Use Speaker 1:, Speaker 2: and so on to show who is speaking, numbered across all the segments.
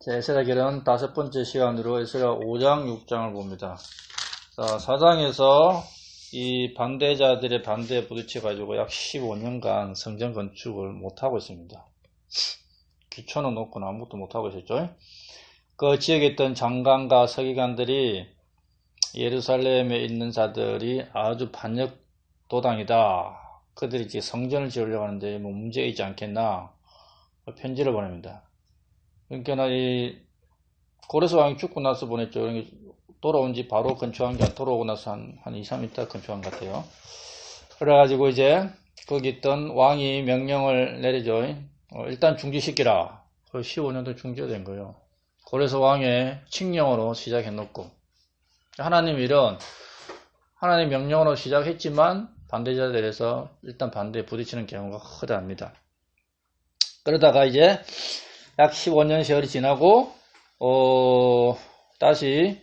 Speaker 1: 자, 에스라 결은 5번째 시간으로 에스라 5장, 6장을 봅니다. 자, 4장에서 이 반대자들의 반대에 부딪혀가지고 약 15년간 성전 건축을 못하고 있습니다. 기초는 놓고 아무것도 못하고 있었죠. 그 지역에 있던 장관과 서기관들이 예루살렘에 있는 자들이 아주 반역 도당이다. 그들이 이제 성전을 지으려고 하는데 뭐 문제가 있지 않겠나. 편지를 보냅니다. 그러니까 이 고레스 왕이 죽고 나서 보냈죠. 돌아온 지 바로 건축한 게 돌아오고 나서 한 2, 3일 있다 건축한 것 같아요. 그래가지고 이제 거기 있던 왕이 명령을 내리죠. 일단 중지시키라. 거의 15년도 중지가 된 거예요. 고레스 왕의 칙령으로 시작해놓고 하나님 명령으로 시작했지만 반대자들에서 일단 반대에 부딪히는 경우가 허다합니다. 그러다가 이제 약 15년 세월이 지나고 다시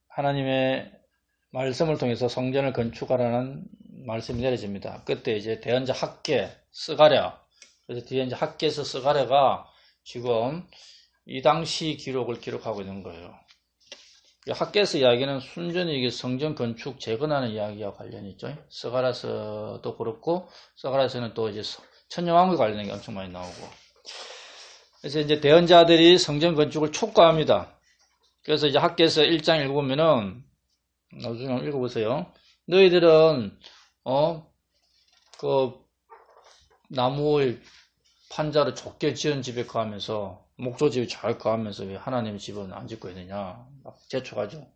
Speaker 1: 하나님의 말씀을 통해서 성전을 건축하라는 말씀이 내려집니다. 그때 이제 대언자 학계, 스가랴, 그래서 뒤에 이제 학계에서 스가랴가 지금 이 당시 기록을 기록하고 있는 거예요. 학계에서 이야기는 순전히 이게 성전 건축 재건하는 이야기와 관련이 있죠. 스가랴서도 그렇고, 스가랴서는 또 이제 천년왕국에 관련된 게 엄청 많이 나오고. 그래서 이제 대언자들이 성전 건축을 촉구합니다. 그래서 이제 학계에서 1장 읽어보면은, 나중에 한번 읽어보세요. 너희들은, 나무의 판자로 좁게 지은 집에 거하면서, 목조집에 잘 거하면서 왜 하나님의 집은 안 짓고 있느냐. 막 재촉하죠.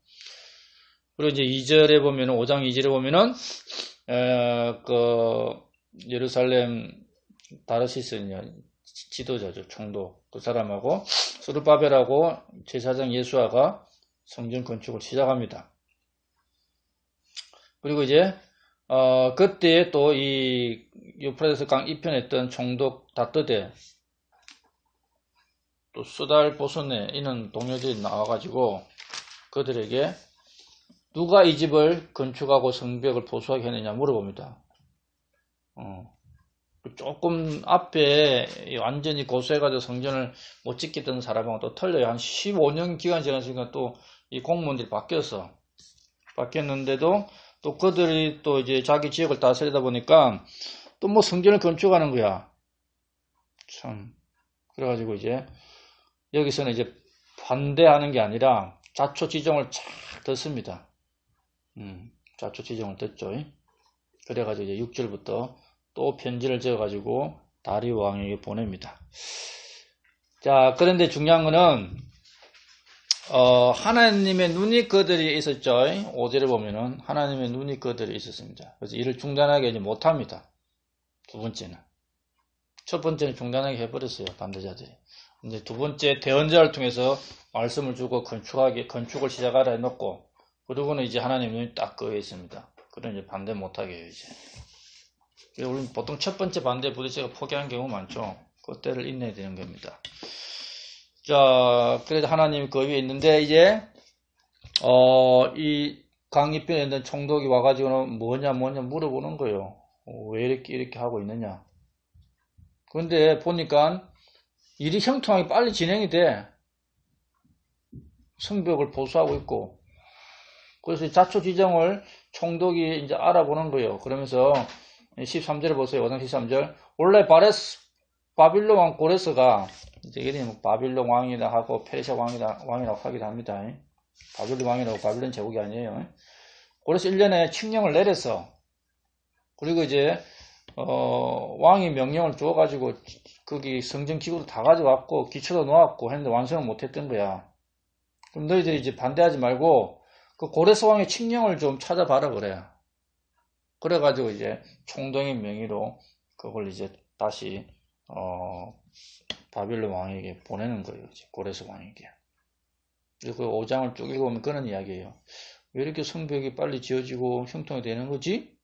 Speaker 1: 그리고 이제 2절에 보면은, 5장 2절에 보면은, 예루살렘 다르시스 지도자죠. 총독. 그 사람하고 스룹바벨하고 제사장 예수아가 성전 건축을 시작합니다. 그리고 이제 그때 또 이 유프라테스 강 이편에 있던 총독 다뜨데 또 수달 보선에 이런 동료들이 나와가지고 그들에게 누가 이 집을 건축하고 성벽을 보수하게 했느냐 물어봅니다. 조금 앞에 완전히 고수해가지고 성전을 못 짓겠다는 사람하고 또 틀려요. 한 15년 기간 지났으니까 또 이 공무원들이 바뀌었는데도 또 그들이 또 이제 자기 지역을 다스리다 보니까 또 뭐 성전을 건축하는 거야. 참. 그래가지고 이제 여기서는 이제 반대하는 게 아니라 자초지종을 착 듣습니다. 자초지종을 듣죠. 그래가지고 이제 6절부터 또 편지를 적어가지고 다리오 왕에게 보냅니다. 자, 그런데 중요한 거는, 하나님의 눈이 그들이 있었죠. 5절에 보면은, 하나님의 눈이 그들이 있었습니다. 그래서 이를 중단하게 이제 못합니다. 두 번째는. 첫 번째는 중단하게 해버렸어요, 반대자들이. 이제 두 번째 대언자를 통해서 말씀을 주고 건축을 시작하라 해놓고, 그러고는 이제 하나님 눈이 딱 그에 있습니다. 그럼 이제 반대 못하게 해요, 이제. 우리는 보통 첫 번째 반대 부딪혀가 포기하는 경우 많죠. 그때를 인내해야 되는 겁니다. 자, 그래서 하나님이 그 위에 있는데, 이제, 이 강의편에 있는 총독이 와가지고는 뭐냐 물어보는 거예요. 왜 이렇게 하고 있느냐. 그런데 보니까 일이 형통하게 빨리 진행이 돼. 성벽을 보수하고 있고. 그래서 자초지정을 총독이 이제 알아보는 거예요. 그러면서 13절에 보세요. 5장 13절. 원래 바빌론 왕 고레스가, 이제 이름이 뭐 바빌론 왕이라 하고 페르시아 왕이라고 하기도 합니다. 바빌론 왕이라고 바빌론 제국이 아니에요. 고레스 1년에 칙령을 내렸어. 그리고 이제, 왕이 명령을 주어가지고, 거기 성전 기구도 다 가져왔고, 기초도 놓았고 했는데 완성을 못했던 거야. 그럼 너희들이 이제 반대하지 말고, 그 고레스 왕의 칙령을 좀 찾아봐라 그래. 그래가지고 이제 총독의 명의로 그걸 이제 다시 바빌론 왕에게 보내는 거예요. 고레스 왕에게. 그리고 그 5장을 쭉 읽어보면 그런 이야기예요. 왜 이렇게 성벽이 빨리 지어지고 형통이 되는 거지?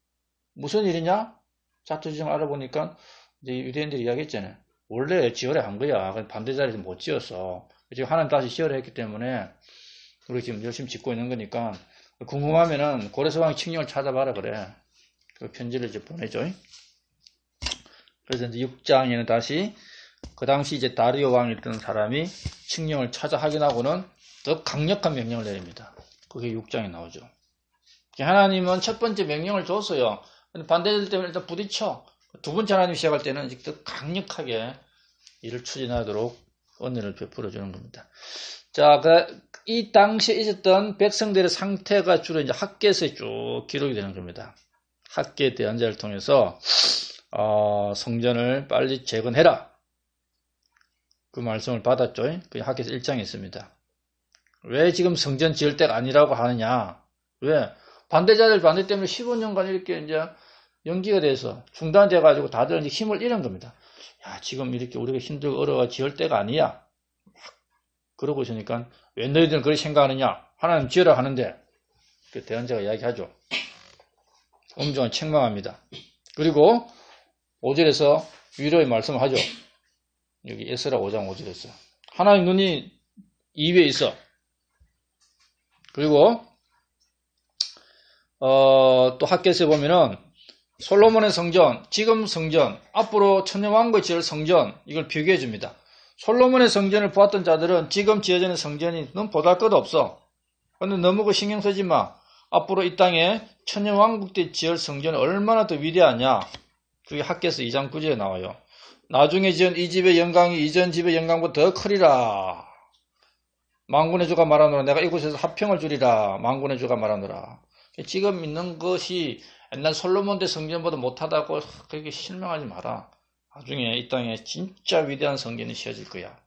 Speaker 1: 무슨 일이냐? 자초지정 알아보니까 이제 유대인들이 이야기했잖아요. 원래 지어야 한 거야. 반대자리에서 못 지었어. 지금 하나님 다시 지어야 했기 때문에 우리 지금 열심히 짓고 있는 거니까 궁금하면은 고레스 왕의 칙령을 찾아봐라 그래. 그 편지를 이제 보내죠. 그래서 이제 6장에는 다시 그 당시 이제 다리오 왕이 있던 사람이 칙령을 찾아 확인하고는 더 강력한 명령을 내립니다. 그게 6장에 나오죠. 하나님은 첫 번째 명령을 줬어요. 근데 반대들 때문에 일단 부딪혀. 두 번째 하나님 시작할 때는 이제 더 강력하게 일을 추진하도록 은혜를 베풀어 주는 겁니다. 자, 이 당시에 있었던 백성들의 상태가 주로 이제 학개서에 쭉 기록이 되는 겁니다. 학개 대언자를 통해서 성전을 빨리 재건해라. 그 말씀을 받았죠. 그 학개서 1장에 있습니다. 왜 지금 성전 지을 때가 아니라고 하느냐? 왜? 반대자들 반대 때문에 15년간 이렇게 이제 연기가 돼서 중단돼 가지고 다들 이제 힘을 잃은 겁니다. 야, 지금 이렇게 우리가 힘들고 어려워 지을 때가 아니야. 그러고 있으니까 왜 너희들은 그렇게 생각하느냐? 하나님 지으라 하는데 그 대언자가 이야기하죠. 엄중한 책망합니다. 그리고 5절에서 위로의 말씀을 하죠. 여기 에스라 5장 5절에서 하나님 눈이 입에 있어. 그리고 또 학개서에 보면은 솔로몬의 성전, 지금 성전, 앞으로 천년왕국에 지을 성전, 이걸 비교해 줍니다. 솔로몬의 성전을 보았던 자들은 지금 지어지는 성전이 너무 보잘것없어. 근데 너무 그 신경 쓰지 마. 앞으로 이 땅에 천년왕국 때 지을 성전이 얼마나 더 위대하냐. 그게 학개서 2장 9절에 나와요. 나중에 지은 이 집의 영광이 이전 집의 영광보다 더 크리라. 만군의 주가 말하노라. 내가 이곳에서 화평을 주리라. 만군의 주가 말하노라. 지금 있는 것이 옛날 솔로몬 대 성전보다 못하다고 그렇게 실망하지 마라. 나중에 이 땅에 진짜 위대한 성전이 지어질 거야.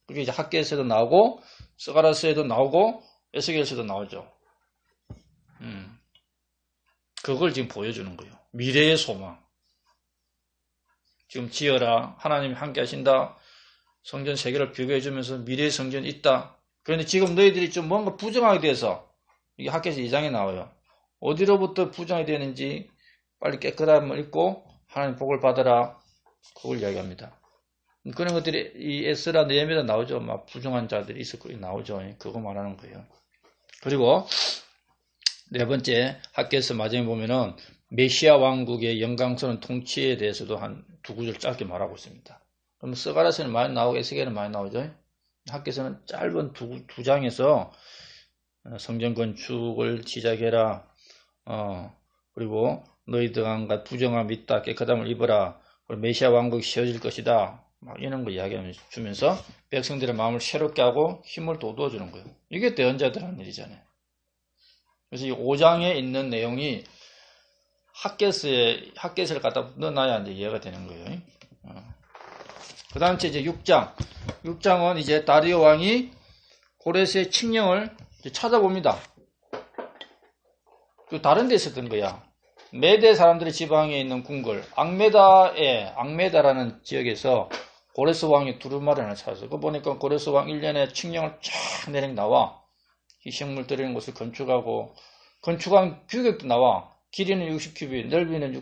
Speaker 1: 그게 이제 학개에서도 나오고 스가랴서에도 나오고 에스겔서에도 나오죠. 그걸 지금 보여주는 거예요. 미래의 소망. 지금 지어라. 하나님이 함께 하신다. 성전 세계를 비교해주면서 미래의 성전이 있다. 그런데 지금 너희들이 좀 뭔가 부정하게 돼서 이게 학개서 2장에 나와요. 어디로부터 부정이 되는지 빨리 깨끗함을 읽고 하나님 복을 받아라. 그걸 이야기합니다. 그런 것들이 이 에스라 느헤미야에도 나오죠. 막 부정한 자들이 있었고 나오죠. 그거 말하는 거예요. 그리고 네 번째 학개서 마지막에 보면은 메시아 왕국의 영광스러운 통치에 대해서도 한 두 구절 짧게 말하고 있습니다. 그럼 스가랴서는 많이 나오고 에스겔은 많이 나오죠. 학개서는 짧은 두 장에서 성전 건축을 시작해라. 그리고 너희 등한과 부정함이 있다. 깨끗함을 입어라. 메시아 왕국이 세워질 것이다. 막 이런 거 이야기하면서 백성들의 마음을 새롭게 하고 힘을 돋워주는 거예요. 이게 대언자들 하는 일이잖아요. 그래서 이 5장에 있는 내용이 학개서를 갖다 넣어놔야 이제 이해가 되는 거예요. 그 다음 이제 6장. 6장은 이제 다리오 왕이 고레스의 칙령을 찾아봅니다. 그 다른 데 있었던 거야. 메대 사람들의 지방에 있는 궁궐, 앙메다라는 지역에서 고레스 왕이 두루마리 하나 찾았어. 그거 보니까 고레스 왕 1년에 칙령을 쫙 내린 나와. 희생물 드리는 곳을 건축하고, 건축한 규격도 나와. 길이는 60규빗, 넓이는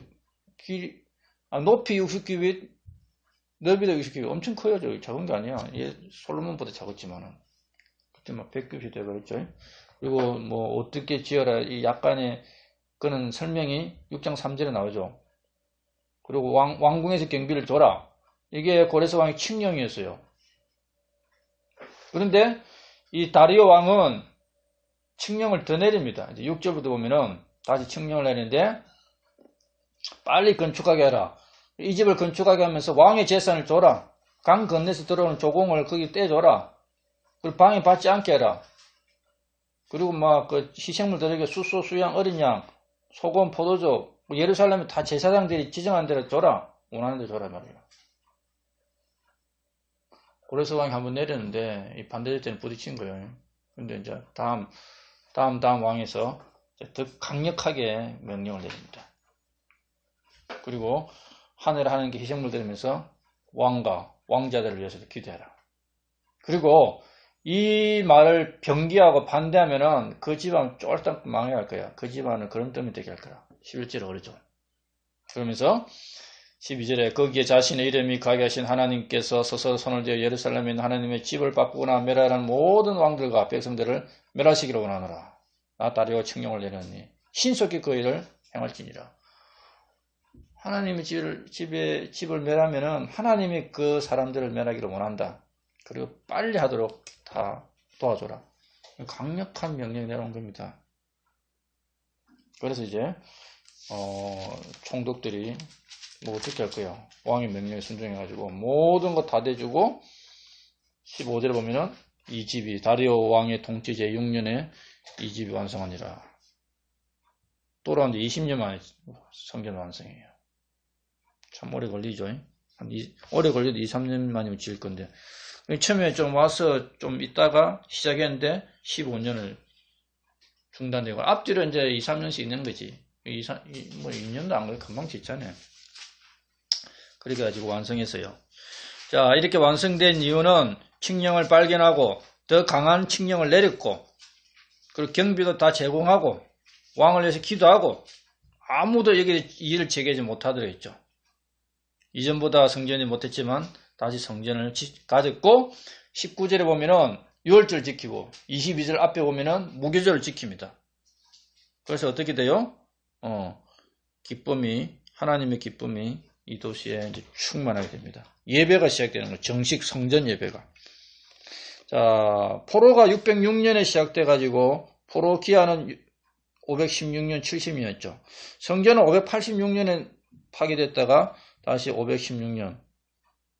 Speaker 1: 높이 60규빗, 넓이도 60규빗. 엄청 커요. 저기 작은 게 아니야. 얘 솔로몬보다 작았지만은. 그때 막 100규빗 돼버렸죠. 그리고 뭐 어떻게 지어라. 이 약간의 그는 설명이 6장 3절에 나오죠. 그리고 왕궁에서 경비를 줘라. 이게 고레스 왕의 칙령이었어요. 그런데 이 다리오 왕은 칙령을 더 내립니다. 이제 6절부터 보면은 다시 칙령을 내리는데 빨리 건축하게 하라. 이 집을 건축하게 하면서 왕의 재산을 줘라. 강 건너에서 들어오는 조공을 거기 떼줘라. 그리고 방해받지 않게 해라. 그리고 막 그 희생물들에게 수소, 수양, 어린 양, 소금, 포도주, 예루살렘에 다 제사장들이 지정한 대로 줘라. 원하는 대로 줘라 말이야. 고레스 왕이 한번 내렸는데 이 반대될 때는 부딪힌 거예요. 근데 이제 다음 왕에서 더 강력하게 명령을 내립니다. 그리고 하늘에 하는 게 희생물 드리면서 왕자들을 위해서도 기도해라. 그리고 이 말을 병기하고 반대하면은 그 집안은 쫄딱 망해갈 거야. 그 집안은 그런 되게 할 거야. 11절에 그러죠. 그러면서 12절에 거기에 자신의 이름이 가게 하신 하나님께서 서서 손을 대어 예루살렘에 있는 하나님의 집을 바꾸거나 멸하는 모든 왕들과 백성들을 멸하시기를 원하노라. 나 다리오 칙령을 내렸니 신속히 그 일을 행할지니라. 하나님이 집을 멸하면은 하나님이 그 사람들을 멸하기를 원한다. 그리고 빨리 하도록 다 도와줘라. 강력한 명령이 내려온 겁니다. 그래서 이제 총독들이 뭐 어떻게 할 거예요? 왕의 명령에 순종해가지고 모든 거 다 대주고 15절에 보면은 이 집이 다리오 왕의 통치 제6년에 이 집이 완성하니라. 돌아온 지 20년 만에 성전 완성이에요. 참 오래 걸리죠. 오래 걸려도 2, 3년 만이면 지을 건데. 처음에 좀 와서 좀 있다가 시작했는데 15년을 중단되고 앞뒤로 이제 2, 3년씩 있는 거지. 2년도 안 걸려 금방 짓잖아요. 그래가지고 완성했어요. 자, 이렇게 완성된 이유는 칙령을 발견하고 더 강한 칙령을 내렸고 그리고 경비도 다 제공하고 왕을 위해서 기도하고 아무도 여기 일을 제기하지 못하도록 했죠. 이전보다 성전이 못했지만 다시 성전을 가졌고 19절에 보면은 유월절 지키고 22절 앞에 보면은 무교절을 지킵니다. 그래서 어떻게 돼요? 기쁨이 하나님의 기쁨이 이 도시에 이제 충만하게 됩니다. 예배가 시작되는 거예요. 정식 성전 예배가. 자, 포로가 606년에 시작돼 가지고 포로 기한은 516년, 70년이었죠. 성전은 586년에 파괴됐다가 다시 516년.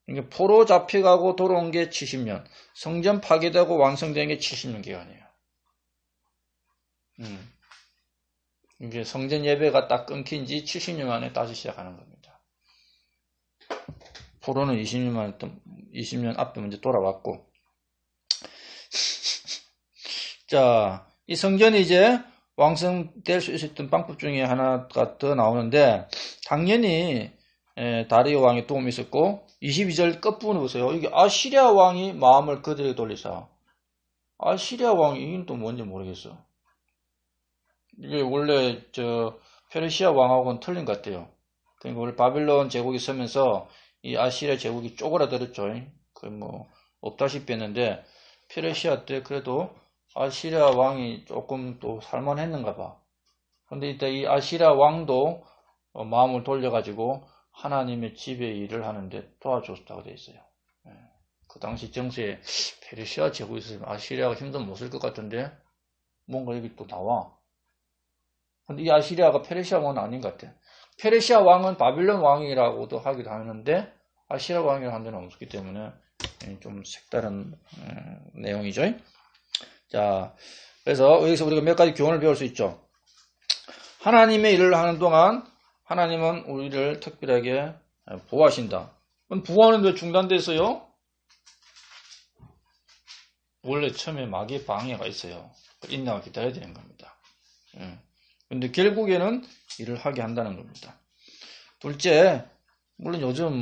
Speaker 1: 그러니까 포로 잡혀가고 돌아온 게 70년. 성전 파괴되고 완성된 게 70년 기간이에요. 이게 성전 예배가 딱 끊긴 지 70년 만에 다시 시작하는 겁니다. 포로는 20년 앞에 먼저 돌아왔고. 자, 이 성전이 이제 완성될 수 있었던 방법 중에 하나가 더 나오는데, 당연히 다리오 왕의 도움이 있었고 22절 끝부분을 보세요. 이게 아시리아 왕이 마음을 그들에게 돌리사. 아시리아 왕이 이건 또 뭔지 모르겠어. 이게 원래 페르시아 왕하고는 틀린 것 같아요. 그러니까 원래 바빌론 제국이 서면서 이 아시리아 제국이 쪼그라들었죠. 그 뭐 없다시피 했는데 페르시아 때 그래도 아시리아 왕이 조금 또 살만했는가 봐. 근데 이때 이 아시리아 왕도 마음을 돌려가지고 하나님의 집의 일을 하는데 도와줬다고 되어 있어요. 그 당시 정세에 페르시아 제국이 있으면 아시리아가 힘도 못 쓸 것 같은데 뭔가 여기 또 나와. 근데 이 아시리아가 페르시아 왕은 아닌 것 같아. 페르시아 왕은 바빌론 왕이라고도 하기도 하는데 아시리아 왕이라고 하는 데는 없기 때문에 좀 색다른 내용이죠. 자, 그래서 여기서 우리가 몇 가지 교훈을 배울 수 있죠. 하나님의 일을 하는 동안 하나님은 우리를 특별하게 보호하신다. 그럼 보호하는 왜 중단됐어요? 원래 처음에 마귀의 방해가 있어요. 인내가 기다려야 되는 겁니다. 근데 결국에는 일을 하게 한다는 겁니다. 둘째, 물론 요즘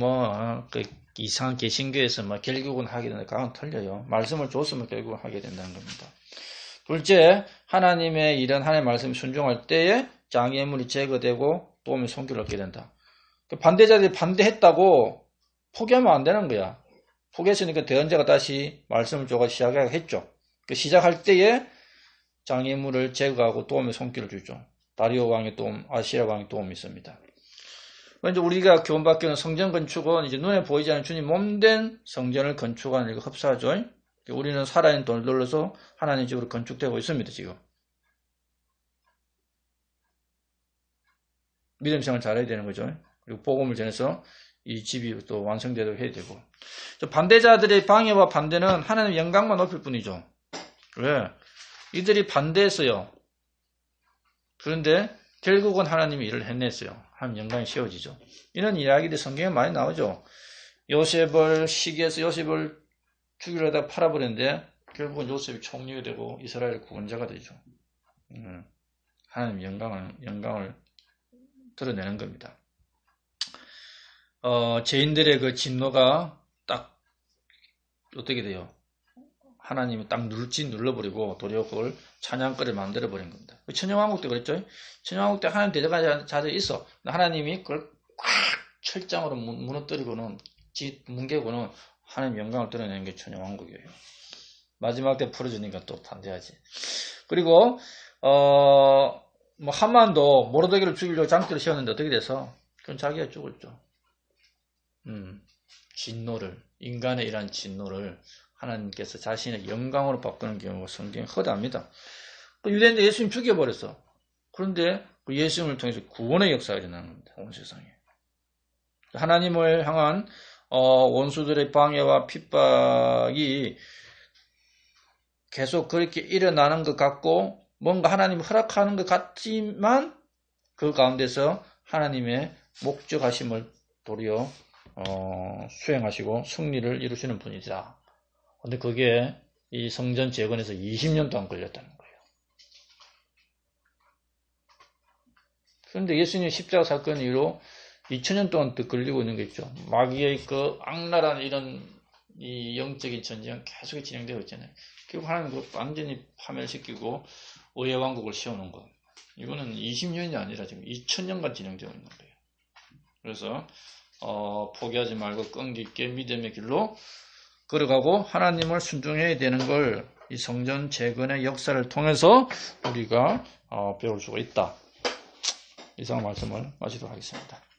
Speaker 1: 이상한 개신교에서 결국은 하게 된다. 그건 틀려요. 말씀을 줬으면 결국은 하게 된다는 겁니다. 둘째, 하나님의 일은 하나님의 말씀에 순종할 때에 장애물이 제거되고 도움의 손길을 얻게 된다. 반대자들이 반대했다고 포기하면 안 되는 거야. 포기했으니까 대언자가 다시 말씀을 줘가 시작하게 했죠. 시작할 때에 장애물을 제거하고 도움의 손길을 주죠. 다리오 왕의 도움, 아시리아 왕의 도움이 있습니다. 먼저 우리가 교훈받기는 성전 건축은 이제 눈에 보이지 않는 주님 몸된 성전을 건축하는 일과 흡사하죠. 우리는 살아있는 돈을 눌러서 하나님 집으로 건축되고 있습니다, 지금. 믿음 생활 잘해야 되는 거죠. 그리고 복음을 전해서 이 집이 또 완성되도록 해야 되고. 반대자들의 방해와 반대는 하나님의 영광만 높일 뿐이죠. 왜? 이들이 반대했어요. 그런데 결국은 하나님이 일을 해냈어요. 하나님 영광이 세워지죠. 이런 이야기들이 성경에 많이 나오죠. 요셉을 시기해서 요셉을 죽이려다가 팔아버렸는데 결국은 요셉이 총리가 되고 이스라엘 구원자가 되죠. 하나님 영광을 드러내는 겁니다. 죄인들의 그 진노가 딱 어떻게 돼요? 하나님이 딱 눌러버리고 도리어 그걸 찬양거리를 만들어버린 겁니다. 천연왕국 때 그랬죠? 천연왕국 때 하나님 대적하는 자들이 있어. 하나님이 그걸 꽉 철장으로 무너뜨리고는 뭉개고는 하나님 영광을 드러내는 게 천연왕국이에요. 마지막 때 풀어주니까 또 반대하지. 그리고 하만도 모르드게를 죽이려고 장치를 세웠는데 어떻게 돼서 그건 자기가 죽었죠. 진노를, 인간의 이러한 진노를 하나님께서 자신의 영광으로 바꾸는 경우가 성경에 허다합니다. 유대인들 예수님 죽여버렸어. 그런데 그 예수님을 통해서 구원의 역사가 일어나는 겁니다. 온 세상에. 하나님을 향한 원수들의 방해와 핍박이 계속 그렇게 일어나는 것 같고 뭔가 하나님이 허락하는 것 같지만 그 가운데서 하나님의 목적하심을 도리어 수행하시고 승리를 이루시는 분이다. 근데 그게 이 성전 재건에서 20년 동안 걸렸다는 거예요. 그런데 예수님 십자가 사건 이후로 2000년 동안 또 걸리고 있는 게 있죠. 마귀의 그 악랄한 이런 이 영적인 전쟁은 계속 진행되고 있잖아요. 결국 하나님 그 완전히 파멸시키고 의의 왕국을 세우는 것. 이거는 20년이 아니라 지금 2000년간 진행되고 있는 거예요. 그래서 포기하지 말고 끈기 있게 믿음의 길로 걸어가고 하나님을 순종해야 되는 걸 이 성전 재건의 역사를 통해서 우리가 배울 수가 있다. 이상 말씀을 마치도록 하겠습니다.